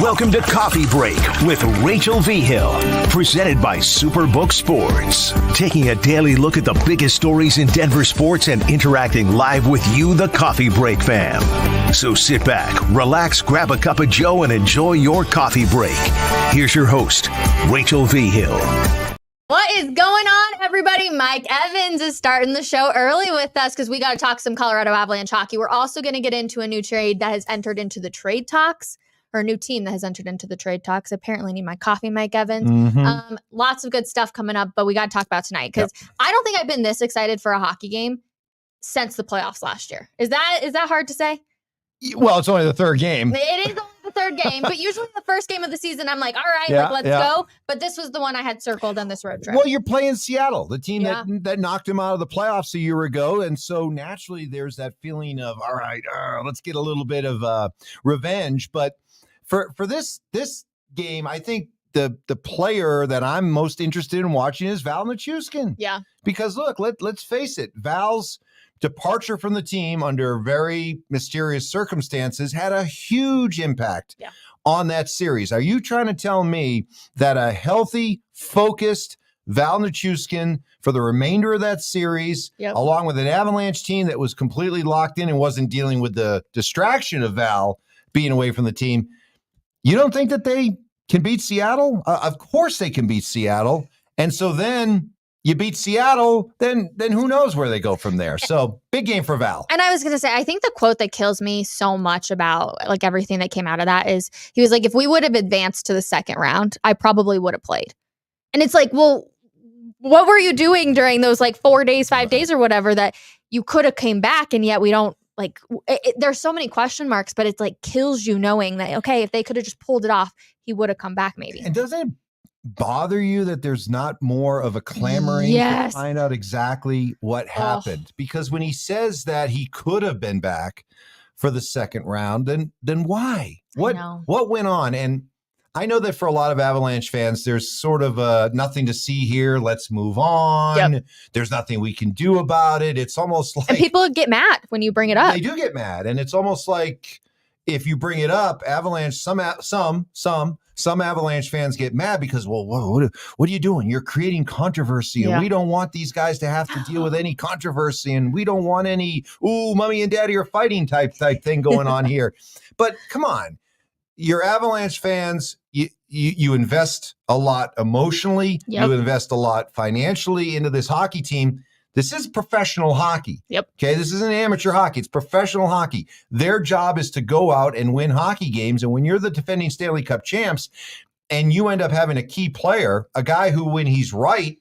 Welcome to Coffee Break with Rachel Vigil, presented by Superbook Sports. Taking a daily look at the biggest stories in Denver sports and interacting live with you, the Coffee Break fam. So sit back, relax, grab a cup of joe, and enjoy your coffee break. Here's your host, Rachel Vigil. What is going on, everybody? Mike Evans is starting the show early with us because we got to talk some Colorado Avalanche hockey. We're also going to get into a new trade that has entered into the trade talks, or a new team that has entered into the trade talks. Apparently need my coffee, Mike Evans. Lots of good stuff coming up, but we got to talk about tonight because I don't think I've been this excited for a hockey game since the playoffs last year. Is that hard to say? Well, it's only the third game. It is only the third game, but usually the first game of the season, I'm like, all right, let's go. But this was the one I had circled on this road trip. Well, you're playing Seattle, the team that knocked him out of the playoffs a year ago. And so naturally there's that feeling of, all right, let's get a little bit of revenge. But for this game, I think the player that I'm most interested in watching is Val Nichushkin. Yeah. Because look, let's face it, Val's departure from the team under very mysterious circumstances had a huge impact on that series. Are you trying to tell me that a healthy, focused Val Nichushkin for the remainder of that series, along with an Avalanche team that was completely locked in and wasn't dealing with the distraction of Val being away from the team, you don't think that they can beat Seattle? Of course they can beat Seattle. And so then you beat Seattle, then who knows where they go from there. So big game for Val. And I was going to say, I think the quote that kills me so much about like everything that came out of that is he was like, if we would have advanced to the second round, I probably would have played. And it's like, well, what were you doing during those like 4 days, 5 days or whatever that you could have came back and yet we don't like there's so many question marks, but it's like kills you knowing that, okay, if they could have just pulled it off, he would have come back maybe. And doesn't it bother you that there's not more of a clamoring to find out exactly what happened? Because when he says that he could have been back for the second round, then why? What went on? And I know that for a lot of Avalanche fans, there's sort of nothing to see here. Let's move on. There's nothing we can do about it. It's almost like... And people get mad when you bring it up. They do get mad. And it's almost like if you bring it up, Avalanche, some Avalanche fans get mad because, well, what are you doing? You're creating controversy, and we don't want these guys to have to deal with any controversy, and we don't want any, mommy and daddy are fighting type thing going on here. But come on, you're Avalanche fans. You invest a lot emotionally. You invest a lot financially into this hockey team. This is professional hockey. Okay, this isn't amateur hockey. It's professional hockey. Their job is to go out and win hockey games. And when you're the defending Stanley Cup champs and you end up having a key player, a guy who, when he's right,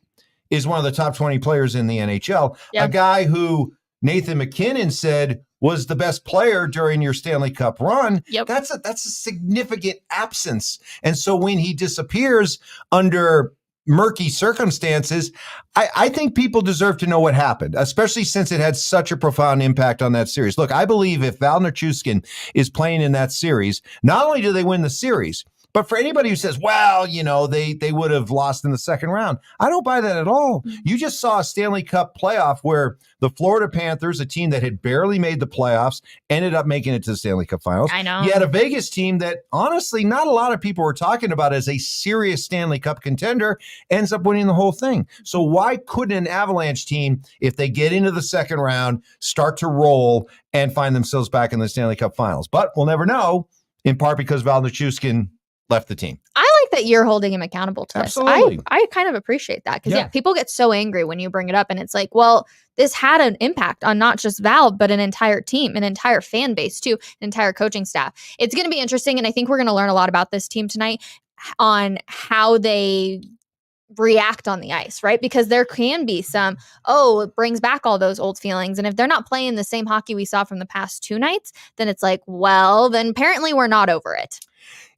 is one of the top 20 players in the NHL, a guy who Nathan McKinnon said was the best player during your Stanley Cup run, that's a significant absence. And so when he disappears under murky circumstances, I think people deserve to know what happened, especially since it had such a profound impact on that series. Look, I believe if Val Nichushkin is playing in that series, not only do they win the series, but for anybody who says, well, they would have lost in the second round, I don't buy that at all. You just saw a Stanley Cup playoff where the Florida Panthers, a team that had barely made the playoffs, ended up making it to the Stanley Cup Finals. I know. You had a Vegas team that, honestly, not a lot of people were talking about as a serious Stanley Cup contender, ends up winning the whole thing. So why couldn't an Avalanche team, if they get into the second round, start to roll and find themselves back in the Stanley Cup Finals? But we'll never know, in part because Val Nichushkin left the team. I like that you're holding him accountable to this. I kind of appreciate that because people get so angry when you bring it up and it's like, well, this had an impact on not just Val, but an entire team, an entire fan base too, an entire coaching staff. It's going to be interesting. And I think we're going to learn a lot about this team tonight on how they react on the ice, right? Because there can be some, it brings back all those old feelings. And if they're not playing the same hockey we saw from the past two nights, then it's like, well, then apparently we're not over it.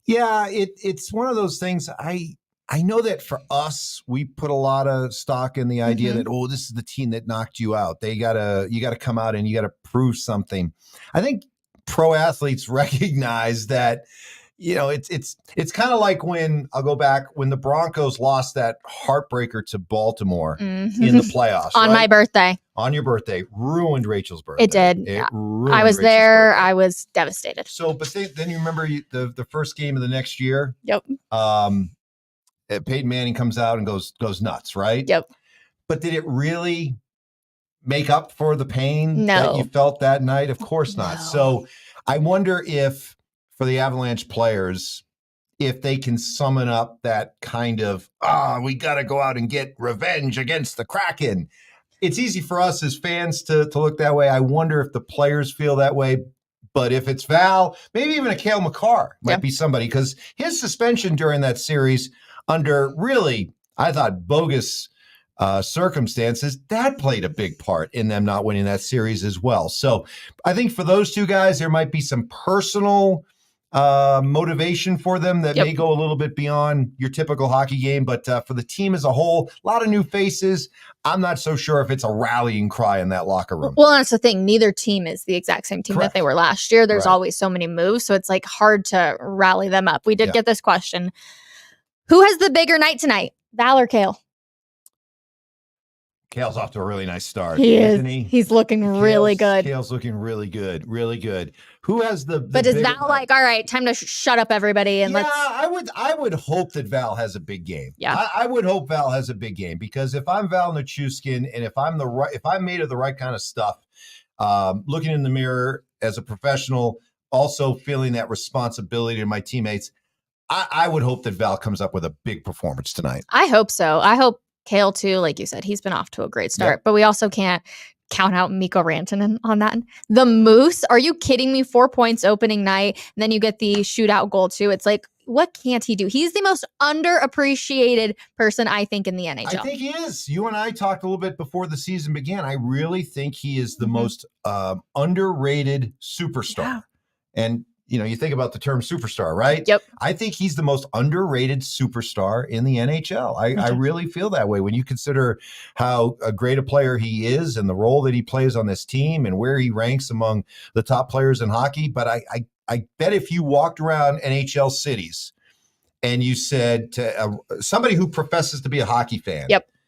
Yeah, it's one of those things. I know that for us, we put a lot of stock in the idea that, this is the team that knocked you out. You gotta come out and you gotta prove something. I think pro athletes recognize that it's kind of like when I'll go back when the Broncos lost that heartbreaker to Baltimore in the playoffs on my birthday. On your birthday, ruined Rachel's birthday. It did. I was there. I was devastated. So, but then you remember the first game of the next year. Yep. Peyton Manning comes out and goes nuts, right? Yep. But did it really make up for the pain that you felt that night? Of course not. So I wonder if for the Avalanche players, if they can summon up that kind of, we got to go out and get revenge against the Kraken. It's easy for us as fans to look that way. I wonder if the players feel that way. But if it's Val, maybe even a Cale Makar might be somebody, because his suspension during that series under really, I thought, bogus circumstances, that played a big part in them not winning that series as well. So I think for those two guys, there might be some personal motivation for them that may go a little bit beyond your typical hockey game. But for the team as a whole, a lot of new faces. I'm not so sure if it's a rallying cry in that locker room. Well, that's the thing. Neither team is the exact same team that they were last year. There's always so many moves. So it's like hard to rally them up. We did get this question. Who has the bigger night tonight, Val or Cale? Cale's off to a really nice start. He is. He's looking really good. Cale's looking really good. Really good. Who has the but is Val like, all right, time to shut up everybody and let's. I would hope that Val has a big game. Yeah. I would hope Val has a big game, because if I'm Val Nichushkin and if I'm made of the right kind of stuff, looking in the mirror as a professional, also feeling that responsibility to my teammates, I would hope that Val comes up with a big performance tonight. I hope so. I hope Cale too, like you said, he's been off to a great start, but we also can't count out Mikko Rantanen on that. The Moose, are you kidding me? 4 points opening night, and then you get the shootout goal too. It's like, what can't he do? He's the most underappreciated person, I think, in the NHL. I think he is. You and I talked a little bit before the season began. I really think he is the most underrated superstar. Yeah. And you think about the term superstar, right? Yep. I think he's the most underrated superstar in the NHL. I really feel that way when you consider how great a player he is and the role that he plays on this team and where he ranks among the top players in hockey. But I bet if you walked around NHL cities and you said to somebody who professes to be a hockey fan,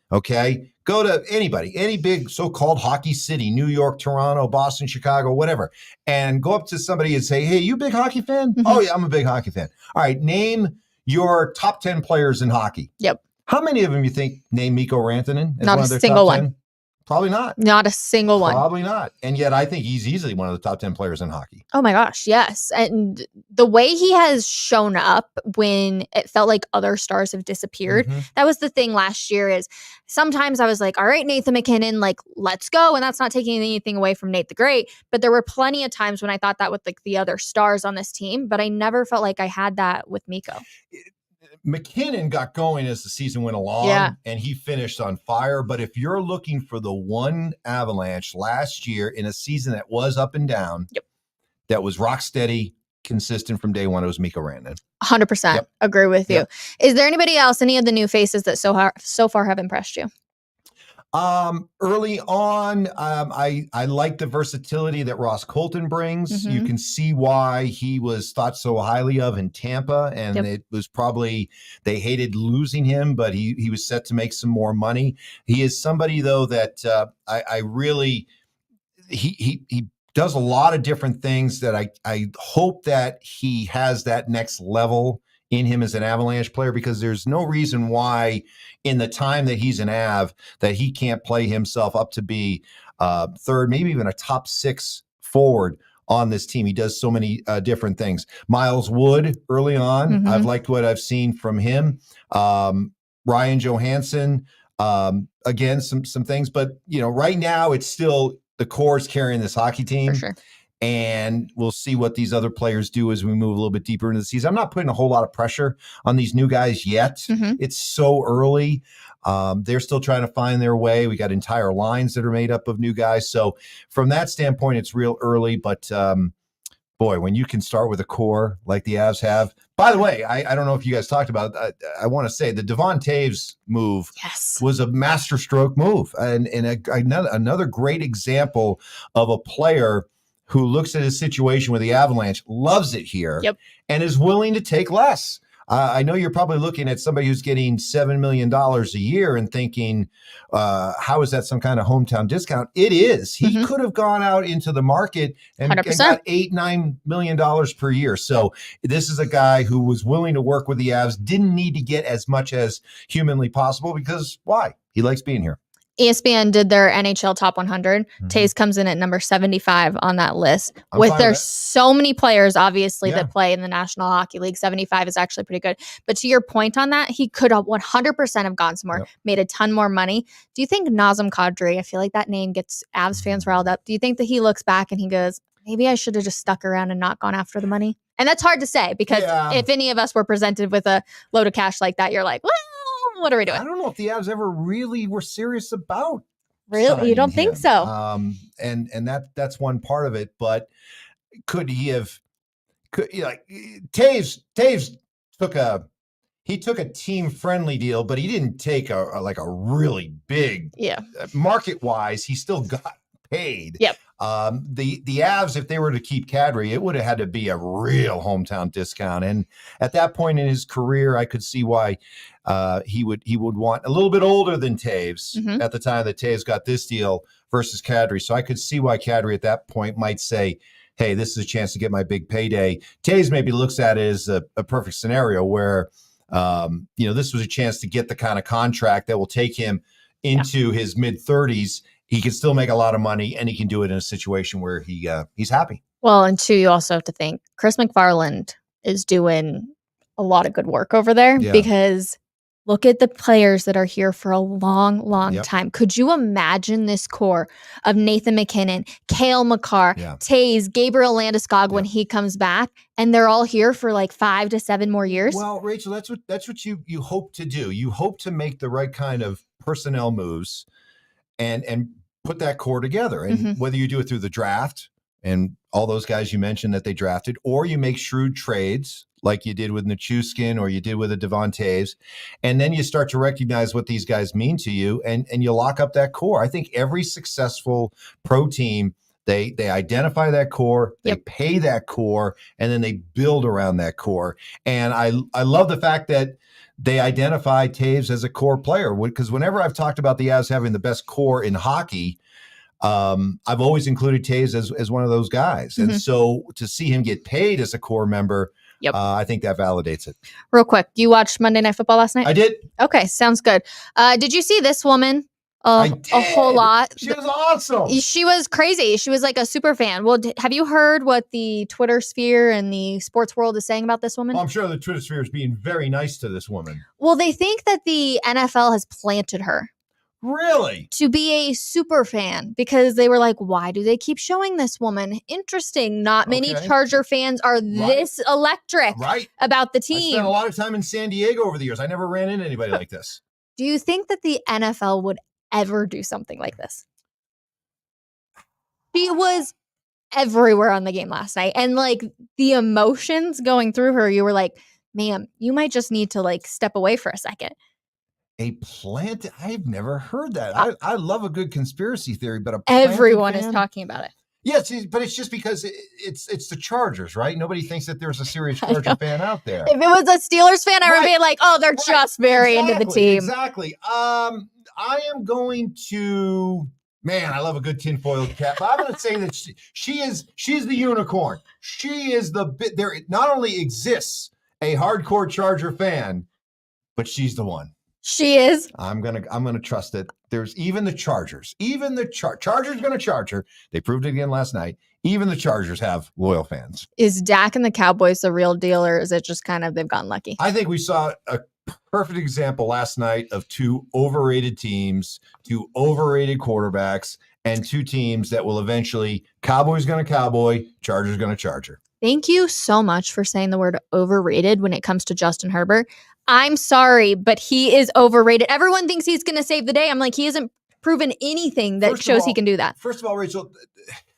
okay, go to anybody, any big so-called hockey city, New York, Toronto, Boston, Chicago, whatever, and go up to somebody and say, hey, you a big hockey fan? Mm-hmm. Oh, yeah, I'm a big hockey fan. All right, name your top 10 players in hockey. Yep. How many of them you think name Mikko Rantanen as Not one a of their single top 10? one. Probably not. Not a single one. Probably not. And yet I think he's easily one of the top 10 players in hockey. Oh my gosh, yes. And the way he has shown up when it felt like other stars have disappeared, that was the thing last year. Is sometimes I was like, all right, Nathan MacKinnon, like, let's go. And that's not taking anything away from Nate the Great. But there were plenty of times when I thought that with like the other stars on this team, but I never felt like I had that with Mikko. MacKinnon got going as the season went along, and he finished on fire. But if you're looking for the one Avalanche last year in a season that was up and down, that was rock steady, consistent from day one, it was Mikko Rantanen. 100% agree with you. Is there anybody else, any of the new faces that so far have impressed you? Early on, I like the versatility that Ross Colton brings. You can see why he was thought so highly of in Tampa, and it was probably they hated losing him, but he was set to make some more money. He is somebody though that I really he does a lot of different things that I hope that he has that next level in him as an Avalanche player, because there's no reason why in the time that he's an Av that he can't play himself up to be third, maybe even a top 6 forward on this team. He does so many different things. Miles Wood early on, I've liked what I've seen from him. Ryan Johansson, again, some things, but right now it's still the core's carrying this hockey team. For sure. And we'll see what these other players do as we move a little bit deeper into the season. I'm not putting a whole lot of pressure on these new guys yet. It's so early. They're still trying to find their way. We got entire lines that are made up of new guys. So from that standpoint, it's real early. But boy, when you can start with a core like the Avs have. By the way, I don't know if you guys talked about it. I want to say the Devon Toews move was a masterstroke move. And another great example of a player who looks at his situation with the Avalanche, loves it here, and is willing to take less. I know you're probably looking at somebody who's getting $7 million a year and thinking, how is that some kind of hometown discount? It is. He could have gone out into the market and got $8-9 million per year. So this is a guy who was willing to work with the Avs, didn't need to get as much as humanly possible because why? He likes being here. ESPN did their NHL Top 100. Taves comes in at number 75 on that list. There's so many players, obviously, that play in the National Hockey League. 75 is actually pretty good. But to your point on that, he could have 100% have gone somewhere, made a ton more money. Do you think Nazem Kadri, I feel like that name gets Avs fans riled up. Do you think that he looks back and he goes, maybe I should have just stuck around and not gone after the money? And that's hard to say because if any of us were presented with a load of cash like that, you're like, well, what are we doing? I don't know if the Avs ever really were serious about. Really? You don't think so? And that's one part of it. But could he have? Taves took a team friendly deal, but he didn't take a really big. Market wise, he still got paid. The Avs, if they were to keep Kadri, it would have had to be a real hometown discount. And at that point in his career, I could see why he would want a little bit older than Taves at the time that Taves got this deal versus Kadri. So I could see why Kadri at that point might say, hey, this is a chance to get my big payday. Taves maybe looks at it as a perfect scenario where, this was a chance to get the kind of contract that will take him into his mid-30s. He can still make a lot of money, and he can do it in a situation where he's happy. Well, and two, you also have to think Chris McFarland is doing a lot of good work over there because look at the players that are here for a long, long time. Could you imagine this core of Nathan McKinnon, Cale Makar, Taves, Gabriel Landeskog when he comes back, and they're all here for like 5 to 7 more years? Well, Rachel, that's what you hope to do. You hope to make the right kind of personnel moves and put that core together. And whether you do it through the draft and all those guys you mentioned that they drafted, or you make shrewd trades like you did with Nichushkin or you did with a Devon Taves, and then you start to recognize what these guys mean to you, and you lock up that core. I think every successful pro team, they identify that core, they pay that core, and then they build around that core. And I love the fact that they identify Taves as a core player, because whenever I've talked about the Avs having the best core in hockey, I've always included Taves as one of those guys. And so to see him get paid as a core member, I think that validates it. Real quick, you watched Monday Night Football last night? I did. Okay, sounds good. Did you see this woman? A whole lot. She was awesome. She was crazy. She was like a super fan. Well, have you heard what the Twitter sphere and the sports world is saying about this woman? Well, I'm sure the Twitter sphere is being very nice to this woman. Well, they think that the NFL has planted her. Really? To be a super fan, because they were like, why do they keep showing this woman? Interesting. Not many Charger fans are this electric about the team. I spent a lot of time in San Diego over the years. I never ran into anybody like this. Do you think that the NFL would ever do something like this? She was everywhere on the game last night. And like the emotions going through her, you were like, ma'am, you might just need to like step away for a second. A plant? I've never heard that. I love a good conspiracy theory, but everyone is talking about it. Yes, but it's just because it's the Chargers, right? Nobody thinks that there's a serious Charger fan out there. If it was a Steelers fan, I would be like, oh, they're just very into the team. Exactly. I am going to, man, I love a good tinfoil cap. But I'm going to say that she's the unicorn. She is there not only exists a hardcore Charger fan, but she's the one. She is. I'm gonna trust it. There's even the Chargers. Even the Chargers gonna charge her. They proved it again last night. Even the Chargers have loyal fans. Is Dak and the Cowboys the real deal, or is it just kind of they've gotten lucky? I think we saw a perfect example last night of two overrated teams, two overrated quarterbacks, and two teams that will eventually Cowboys gonna cowboy, Chargers gonna charger. Thank you so much for saying the word overrated when it comes to Justin Herbert. I'm sorry, but he is overrated. Everyone thinks he's going to save the day. I'm like, he hasn't proven anything that shows he can do that. First of all, Rachel,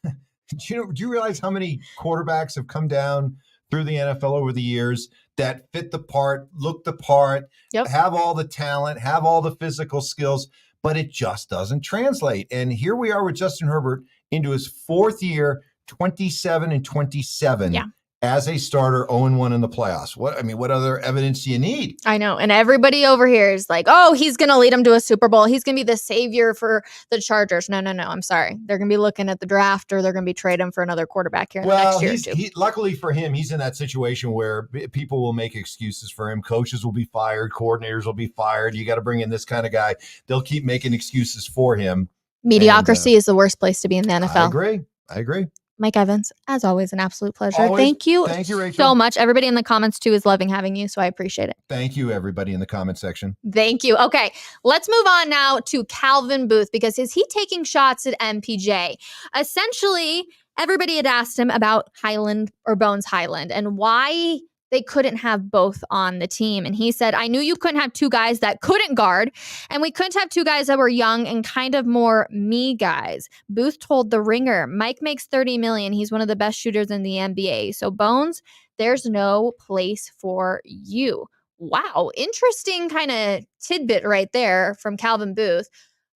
do you realize how many quarterbacks have come down through the NFL over the years that fit the part, look the part, have all the talent, have all the physical skills, but it just doesn't translate. And here we are with Justin Herbert into his 4th year, 27-27. Yeah. As a starter, 0-1 in the playoffs. What other evidence do you need? I know. And everybody over here is like, oh, he's going to lead them to a Super Bowl. He's going to be the savior for the Chargers. No. I'm sorry. They're going to be looking at the draft, or they're going to be trading him for another quarterback here in the next year or two. Luckily for him, he's in that situation where people will make excuses for him. Coaches will be fired. Coordinators will be fired. You got to bring in this kind of guy. They'll keep making excuses for him. Mediocrity is the worst place to be in the NFL. I agree. Mike Evans, as always, an absolute pleasure. Thank you Rachel. So much. Everybody in the comments, too, is loving having you, so I appreciate it. Thank you, everybody in the comment section. Thank you. Okay, let's move on now to Calvin Booth, because is he taking shots at MPJ? Essentially, everybody had asked him about Highland or Bones Highland and why they couldn't have both on the team. And he said, I knew you couldn't have two guys that couldn't guard, and we couldn't have two guys that were young and kind of more me guys. Booth told The Ringer, Mike makes $30 million. He's one of the best shooters in the NBA. So Bones, there's no place for you. Wow. Interesting kind of tidbit right there from Calvin Booth.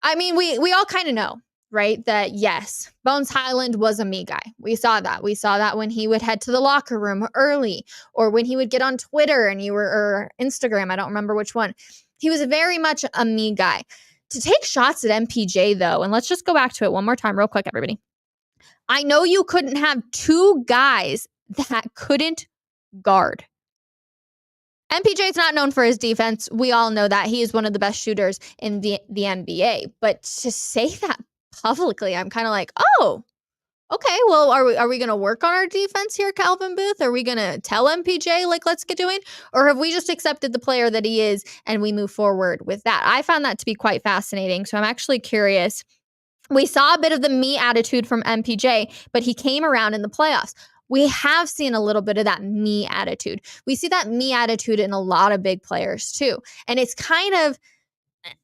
I mean, we all kind of know, right, that yes, Bones Highland was a me guy. We saw that. We saw that when he would head to the locker room early, or when he would get on Twitter or Instagram. I don't remember which one. He was very much a me guy. To take shots at MPJ, though, and let's just go back to it one more time real quick, everybody. I know you couldn't have two guys that couldn't guard. MPJ is not known for his defense. We all know that. He is one of the best shooters in the NBA. But to say that publicly, I'm kind of like, oh, okay, well, are we going to work on our defense here, Calvin Booth? Are we going to tell MPJ, like, let's get doing? Or have we just accepted the player that he is and we move forward with that? I found that to be quite fascinating. So I'm actually curious. We saw a bit of the me attitude from MPJ, but he came around in the playoffs. We have seen a little bit of that me attitude. We see that me attitude in a lot of big players too. And it's kind of,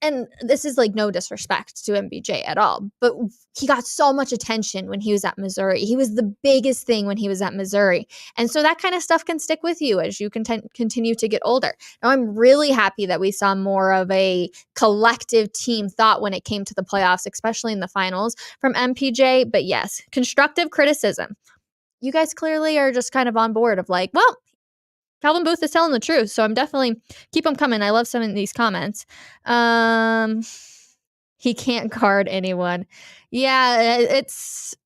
and this is like no disrespect to MPJ at all, but he got so much attention when he was at Missouri. He was the biggest thing when he was at Missouri. And so that kind of stuff can stick with you as you continue to get older. Now, I'm really happy that we saw more of a collective team thought when it came to the playoffs, especially in the finals from MPJ. But yes, constructive criticism. You guys clearly are just kind of on board of like, well, Calvin Booth is telling the truth, so I'm definitely keep them coming. I love some of these comments. He can't guard anyone. Yeah, it's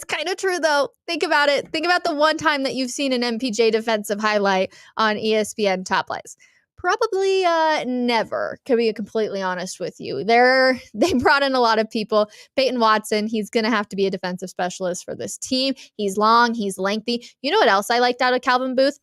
kind of true though. Think about it. Think about the one time that you've seen an MPJ defensive highlight on ESPN Top Lights. Probably never, to be completely honest with you. They brought in a lot of people. Peyton Watson, he's going to have to be a defensive specialist for this team. He's long, he's lengthy. You know what else I liked out of Calvin Booth?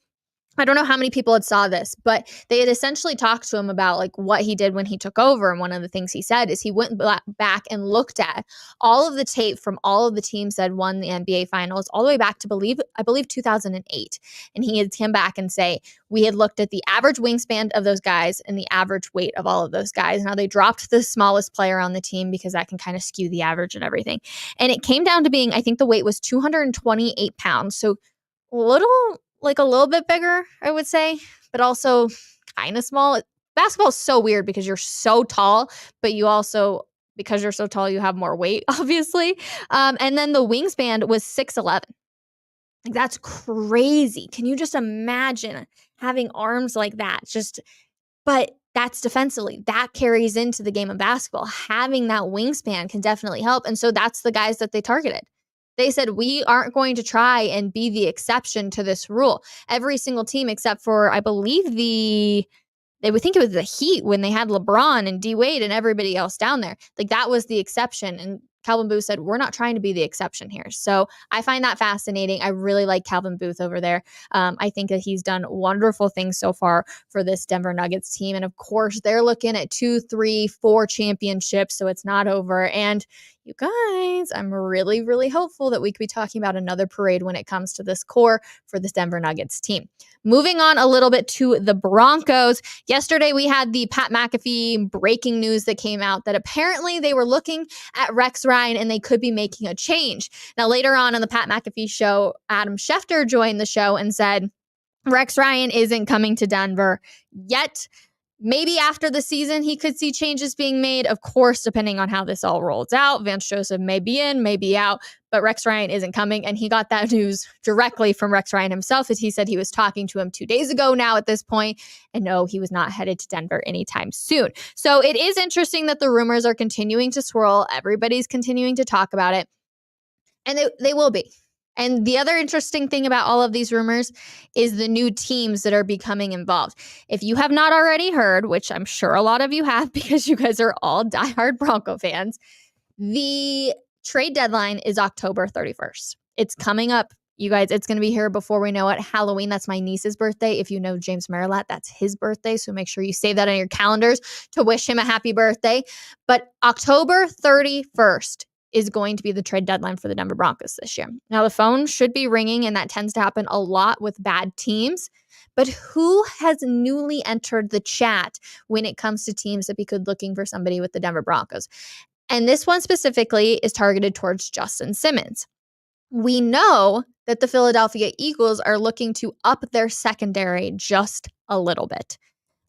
I don't know how many people had saw this, but they had essentially talked to him about like what he did when he took over. And one of the things he said is he went back and looked at all of the tape from all of the teams that won the NBA finals all the way back to I believe 2008. And he had come back and say, we had looked at the average wingspan of those guys and the average weight of all of those guys. Now they dropped the smallest player on the team because that can kind of skew the average and everything. And it came down to being, I think the weight was 228 pounds. So a little bit bigger, I would say, but also kind of small. Basketball is so weird because you're so tall, but you also, because you're so tall, you have more weight, obviously. And then the wingspan was 6'11". Like, that's crazy. Can you just imagine having arms like that? But that's defensively. That carries into the game of basketball. Having that wingspan can definitely help. And so that's the guys that they targeted. They said, we aren't going to try and be the exception to this rule. Every single team except for, I believe, they would think it was the Heat when they had LeBron and D Wade and everybody else down there. Like, that was the exception. And Calvin Booth said, we're not trying to be the exception here. So I find that fascinating. I really like Calvin Booth over there. I think that he's done wonderful things so far for this Denver Nuggets team. And of course, they're looking at 2, 3, 4 championships. So it's not over. And you guys, I'm really, really hopeful that we could be talking about another parade when it comes to this core for this Denver Nuggets team. Moving on a little bit to the Broncos. Yesterday, we had the Pat McAfee breaking news that came out that apparently they were looking at Rex Ryan and they could be making a change. Now, later on in the Pat McAfee show, Adam Schefter joined the show and said, Rex Ryan isn't coming to Denver yet. Maybe after the season, he could see changes being made. Of course, depending on how this all rolls out, Vance Joseph may be in, may be out, but Rex Ryan isn't coming. And he got that news directly from Rex Ryan himself, as he said he was talking to him 2 days ago now at this point. And no, he was not headed to Denver anytime soon. So it is interesting that the rumors are continuing to swirl. Everybody's continuing to talk about it. And they will be. And the other interesting thing about all of these rumors is the new teams that are becoming involved. If you have not already heard, which I'm sure a lot of you have because you guys are all diehard Bronco fans, the trade deadline is October 31st. It's coming up. You guys, it's going to be here before we know it. Halloween, that's my niece's birthday. If you know James Marilat, that's his birthday. So make sure you save that on your calendars to wish him a happy birthday. But October 31st is going to be the trade deadline for the Denver Broncos this year. Now, the phone should be ringing, and that tends to happen a lot with bad teams. But who has newly entered the chat when it comes to teams that be good looking for somebody with the Denver Broncos? And this one specifically is targeted towards Justin Simmons. We know that the Philadelphia Eagles are looking to up their secondary just a little bit.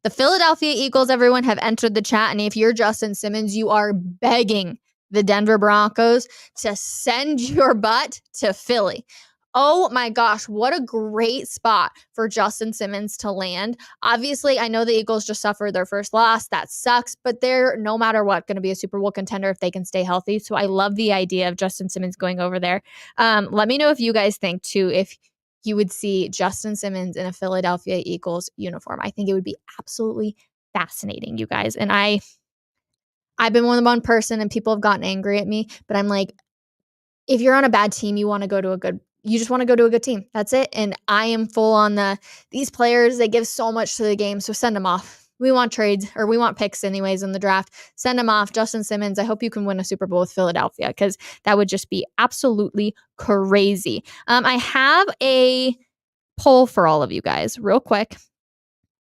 The Philadelphia Eagles, everyone, have entered the chat, and if you're Justin Simmons, you are begging the Denver Broncos to send your butt to Philly. Oh my gosh, what a great spot for Justin Simmons to land. Obviously, I know the Eagles just suffered their first loss. That sucks, but they're, no matter what, going to be a Super Bowl contender if they can stay healthy. So I love the idea of Justin Simmons going over there. Let me know if you guys think, too, if you would see Justin Simmons in a Philadelphia Eagles uniform. I think it would be absolutely fascinating, you guys. And I've been one person and people have gotten angry at me, but I'm like, if you're on a bad team, you just want to go to a good team. That's it. And I am full on these players, they give so much to the game. So send them off. We want trades, or we want picks anyways in the draft. Send them off. Justin Simmons, I hope you can win a Super Bowl with Philadelphia, because that would just be absolutely crazy. I have a poll for all of you guys real quick.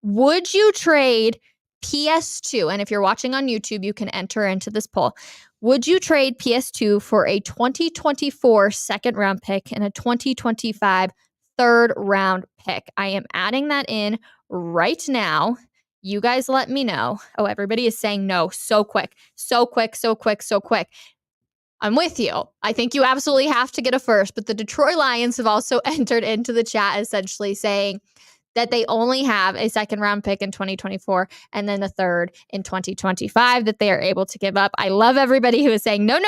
Would you trade PS2, and if you're watching on YouTube, you can enter into this poll. Would you trade PS2 for a 2024 second round pick and a 2025 third round pick? I am adding that in right now. You guys let me know. Oh, everybody is saying no. So quick. I'm with you. I think you absolutely have to get a first, but the Detroit Lions have also entered into the chat essentially saying that they only have a second round pick in 2024 and then a third in 2025 that they are able to give up. I love everybody who is saying, no.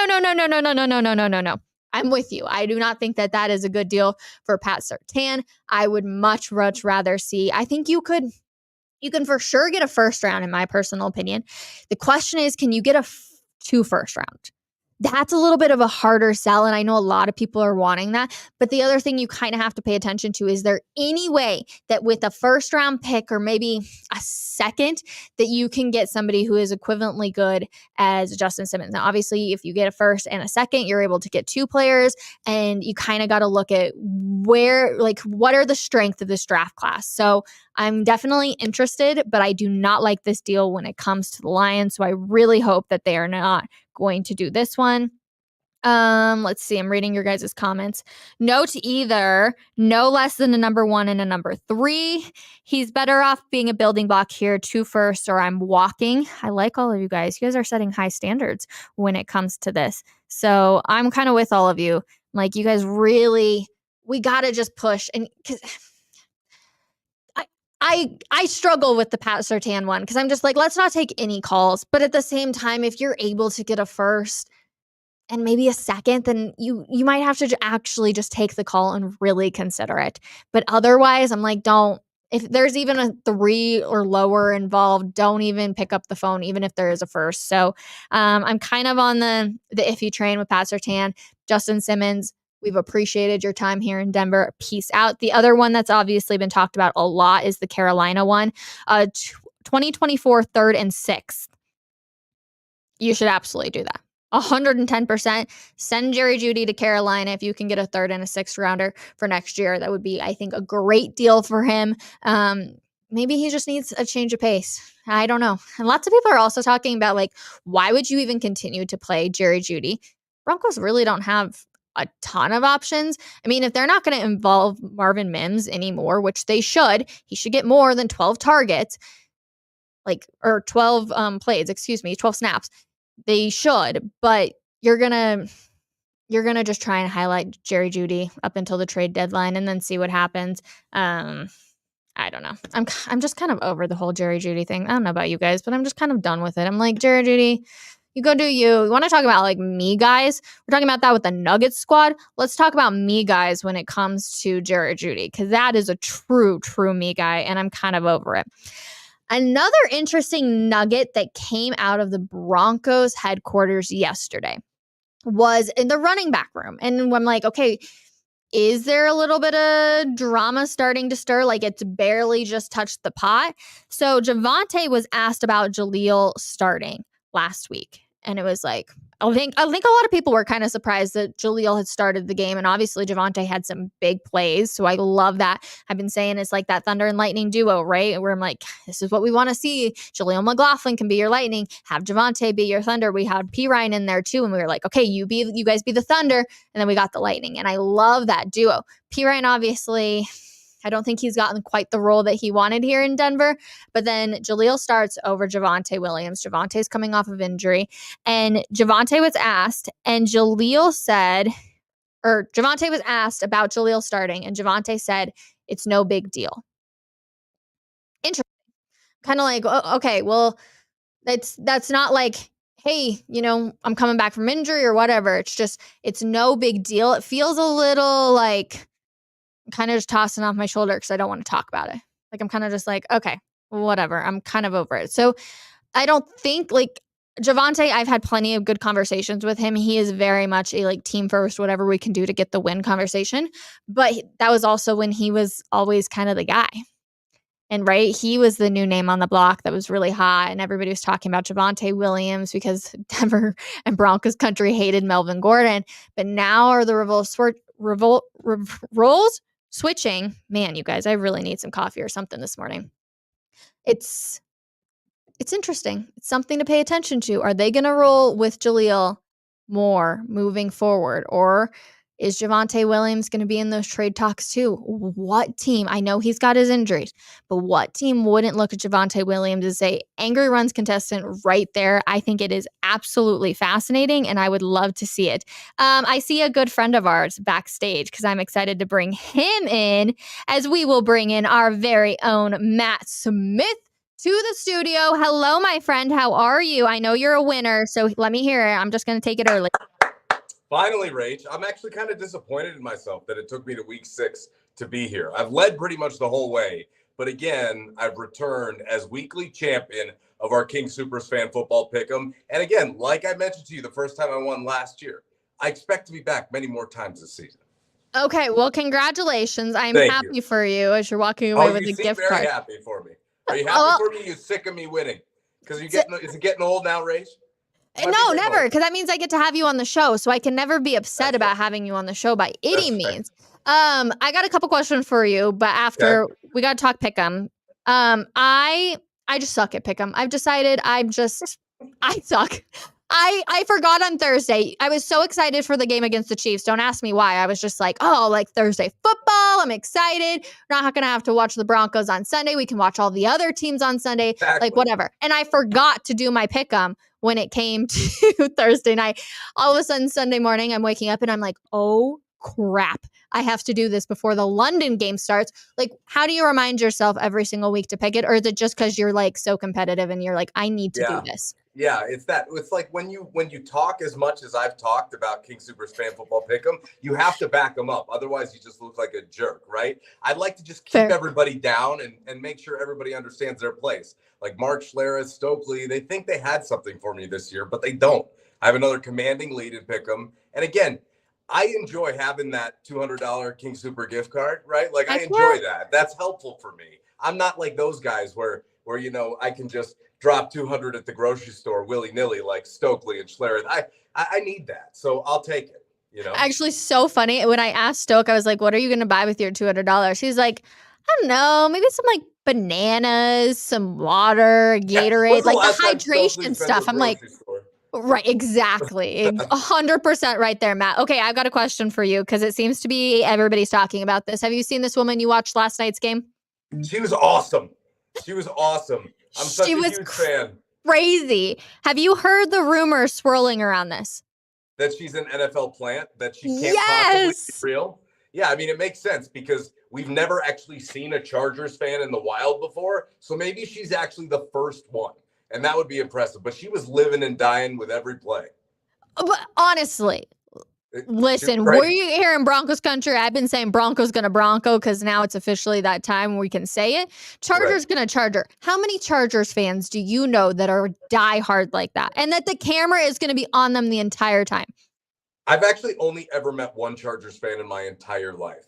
I'm with you. I do not think that is a good deal for Pat Surtain. I would much rather see, I think you can for sure get a first round, in my personal opinion. The question is, can you get two first round? That's a little bit of a harder sell, and I know a lot of people are wanting that. But the other thing you kind of have to pay attention to, is there any way that with a first round pick or maybe a second that you can get somebody who is equivalently good as Justin Simmons? Now, obviously, if you get a first and a second, you're able to get two players, and you kind of got to look at what are the strengths of this draft class. So I'm definitely interested, but I do not like this deal when it comes to the Lions. So I really hope that they are not going to do this one. Let's see. I'm reading your guys' comments. Note either no less than a number 1 and a number 3. He's better off being a building block here, 2 firsts, or I'm walking. I like all of you guys. You guys are setting high standards when it comes to this. So I'm kind of with all of you. Like, you guys really, we got to just push. And because I struggle with the Pat Surtain one, because I'm just like, let's not take any calls. But at the same time, if you're able to get a first and maybe a second, then you might have to actually just take the call and really consider it. But otherwise, I'm like, don't. If there's even a 3 or lower involved, don't even pick up the phone, even if there is a first. So I'm kind of on the iffy train with Pat Surtain. Justin Simmons, we've appreciated your time here in Denver. Peace out. The other one that's obviously been talked about a lot is the Carolina one. 2024 third and 6th. You should absolutely do that. 110%. Send Jerry Jeudy to Carolina if you can get a third and a 6th rounder for next year. That would be, I think, a great deal for him. Maybe he just needs a change of pace. I don't know. And lots of people are also talking about, like, why would you even continue to play Jerry Jeudy? Broncos really don't have a ton of options. I mean, if they're not going to involve Marvin Mims anymore, which they should, he should get more than 12 targets. or 12 plays, 12 snaps. They should, but you're gonna just try and highlight Jerry Jeudy up until the trade deadline and then see what happens. I don't know. I'm just kind of over the whole Jerry Jeudy thing. I don't know about you guys, but I'm just kind of done with it. I'm like, Jerry Jeudy, you go do you. You want to talk about like me guys? We're talking about that with the Nuggets squad. Let's talk about me guys when it comes to Jerry Jeudy, because that is a true me guy, and I'm kind of over it. Another interesting nugget that came out of the Broncos headquarters yesterday was in the running back room. And I'm like, okay, is there a little bit of drama starting to stir? Like it's barely just touched the pot. So Javonte was asked about Jaleel starting last week. And it was like, I think a lot of people were kind of surprised that Jaleel had started the game. And obviously Javonte had some big plays. So I love that. I've been saying it's like that Thunder and Lightning duo, right? Where I'm like, this is what we want to see. Jaleel McLaughlin can be your Lightning. Have Javonte be your Thunder. We had P. Ryan in there too. And we were like, okay, you guys be the Thunder. And then we got the Lightning. And I love that duo. P. Ryan, obviously, I don't think he's gotten quite the role that he wanted here in Denver. But then Jaleel starts over Javonte Williams. Javonte's coming off of injury. And Javonte was asked, and Javonte was asked about Jaleel starting, and Javonte said, it's no big deal. Interesting. Kind of like, oh, okay, well, that's not like, hey, I'm coming back from injury or whatever. It's just, it's no big deal. It feels a little like, kind of just tossing off my shoulder because I don't want to talk about it. Like I'm kind of just like, okay, whatever. I'm kind of over it. So I don't think like Javonte, I've had plenty of good conversations with him. He is very much a like team first, whatever we can do to get the win conversation. But that was also when he was always kind of the guy. And right, he was the new name on the block that was really hot, and everybody was talking about Javonte Williams because Denver and Broncos country hated Melvin Gordon. But now are the roles switching. Man, you guys, I really need some coffee or something this morning. It's interesting. It's something to pay attention to. Are they going to roll with Jaleel more moving forward, or is Javonte Williams going to be in those trade talks too? What team? I know he's got his injuries, but what team wouldn't look at Javonte Williams and say, angry runs contestant right there? I think it is absolutely fascinating, and I would love to see it. I see a good friend of ours backstage because I'm excited to bring him in, as we will bring in our very own Matt Smith to the studio. Hello, my friend. How are you? I know you're a winner, so let me hear it. I'm just going to take it early. Finally, Rach, I'm actually kind of disappointed in myself that it took me to week 6 to be here. I've led pretty much the whole way. But again, I've returned as weekly champion of our King Supers Fan Football Pick'em. And again, like I mentioned to you the first time I won last year, I expect to be back many more times this season. Okay, well, congratulations. I'm happy for you as you're walking away with a gift card. Very happy for me. Are you happy for me? You're sick of me winning? Because is it getting old now, Rach? No, never, because that means I get to have you on the show, so I can never be upset about having you on the show by any means. I got a couple questions for you, but after we got to talk pick'em. I just suck at pick'em. I've decided I suck. I forgot on Thursday. I was so excited for the game against the Chiefs. Don't ask me why. I was just like, oh, like Thursday football. I'm excited. We're not going to have to watch the Broncos on Sunday. We can watch all the other teams on Sunday, like whatever. And I forgot to do my pick'em when it came to Thursday night. All of a sudden, Sunday morning, I'm waking up and I'm like, oh, crap. I have to do this before the London game starts. Like, how do you remind yourself every single week to pick it? Or is it just because you're like so competitive and you're like, I need to do this? Yeah, it's that. It's like when you talk as much as I've talked about King Supers Fan Football Pick'em, you have to back them up. Otherwise, you just look like a jerk, right? I'd like to just keep everybody down and make sure everybody understands their place. Like Mark Schlereth, Stokely, they think they had something for me this year, but they don't. I have another commanding lead in Pick'em. And again, I enjoy having that $200 King Super gift card, right? Like I enjoy that. That's helpful for me. I'm not like those guys where I can just drop 200 at the grocery store willy-nilly like Stokely and Schlereth. I need that. So I'll take it, Actually, so funny. When I asked Stoke, I was like, what are you going to buy with your $200? He's like, I don't know, maybe some like bananas, some water, Gatorade, like the hydration stuff. I'm like, right, exactly. 100% right there, Matt. Okay, I've got a question for you because it seems to be everybody's talking about this. Have you seen this woman you watched last night's game? She was awesome. I'm such a huge fan. Crazy. Have you heard the rumors swirling around this? That she's an NFL plant, that she can't possibly be real? Yeah, I mean, it makes sense because we've never actually seen a Chargers fan in the wild before. So maybe she's actually the first one. And that would be impressive. But she was living and dying with every play. But honestly, listen, were you here in Broncos country? I've been saying Broncos gonna Bronco because now it's officially that time we can say it. Chargers gonna Charger. How many Chargers fans do you know that are diehard like that? And that the camera is gonna be on them the entire time? I've actually only ever met one Chargers fan in my entire life.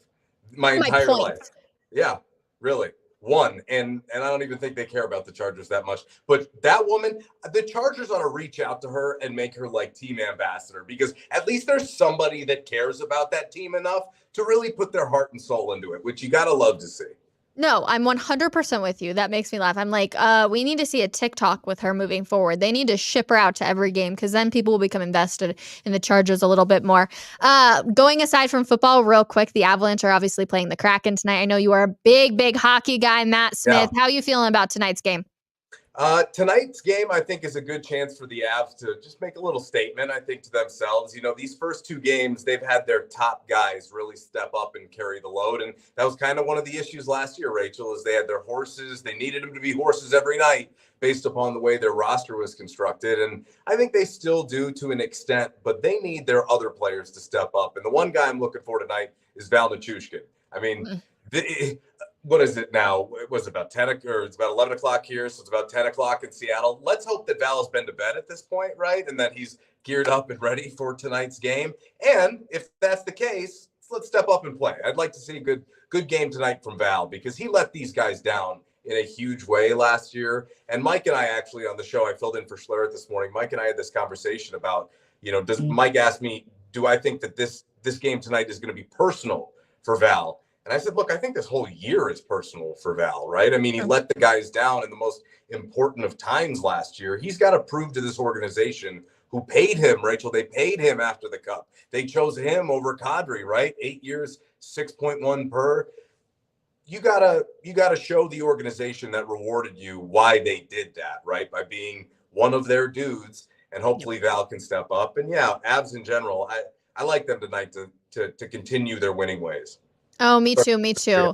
My entire life. Yeah, really. One. And I don't even think they care about the Chargers that much. But that woman, the Chargers ought to reach out to her and make her like team ambassador, because at least there's somebody that cares about that team enough to really put their heart and soul into it, which you got to love to see. No, I'm 100% with you. That makes me laugh. I'm like, we need to see a TikTok with her moving forward. They need to ship her out to every game because then people will become invested in the Chargers a little bit more. Going aside from football, real quick, the Avalanche are obviously playing the Kraken tonight. I know you are a big hockey guy, Matt Smith. How are you feeling about tonight's game? Tonight's game, I think, is a good chance for the Avs to just make a little statement, I think, to themselves. You know, these first two games, they've had their top guys really step up and carry the load. And that was kind of one of the issues last year, Rachel, is they had their horses. They needed them to be horses every night based upon the way their roster was constructed. And I think they still do to an extent, but they need their other players to step up. And the one guy I'm looking for tonight is Val Nichushkin. I mean, what is it now? It was about 10 or it's about 11 o'clock here. So it's about 10 o'clock in Seattle. Let's hope that Val has been to bed at this point, right? And that he's geared up and ready for tonight's game. And if that's the case, let's step up and play. I'd like to see a good game tonight from Val because he let these guys down in a huge way last year. And Mike and I actually on the show, I filled in for Schlereth this morning. Mike and I had this conversation about, you know, Mike asked me, do I think that this game tonight is going to be personal for Val? And I said, look, I think this whole year is personal for Val, right? I mean, he let the guys down in the most important of times last year. He's got to prove to this organization who paid him, Rachel. They paid him after the cup. They chose him over Kadri, right? 8 years, 6.1 per. You gotta show the organization that rewarded you why they did that, right? By being one of their dudes, and hopefully Val can step up. And yeah, Avs in general, I like them tonight to continue their winning ways. Oh, me too. Yeah.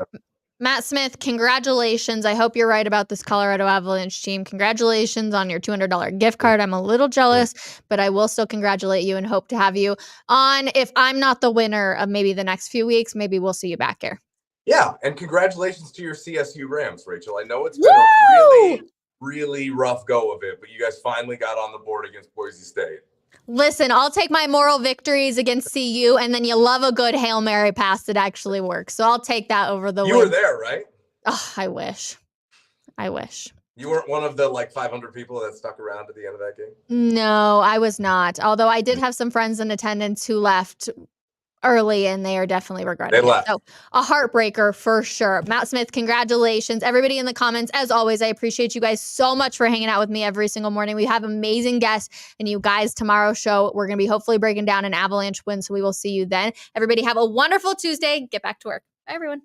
Matt Smith, congratulations. I hope you're right about this Colorado Avalanche team. Congratulations on your $200 gift card. I'm a little jealous, but I will still congratulate you and hope to have you on. If I'm not the winner of maybe the next few weeks, maybe we'll see you back here. Yeah, and congratulations to your CSU Rams, Rachel. I know it's been a really rough go of it, but you guys finally got on the board against Boise State. Listen, I'll take my moral victories against CU, and then you love a good Hail Mary pass that actually works. So I'll take that over the win. You were there, right? Oh, I wish. You weren't one of the 500 people that stuck around at the end of that game? No, I was not. Although I did have some friends in attendance who left early, and they are definitely regretting it. So a heartbreaker for sure. Matt Smith, congratulations. Everybody in the comments, as always, I appreciate you guys so much for hanging out with me every single morning. We have amazing guests, and you guys, tomorrow's show, we're going to be hopefully breaking down an Avalanche win, so we will see you then. Everybody have a wonderful Tuesday. Get back to work. Bye, everyone.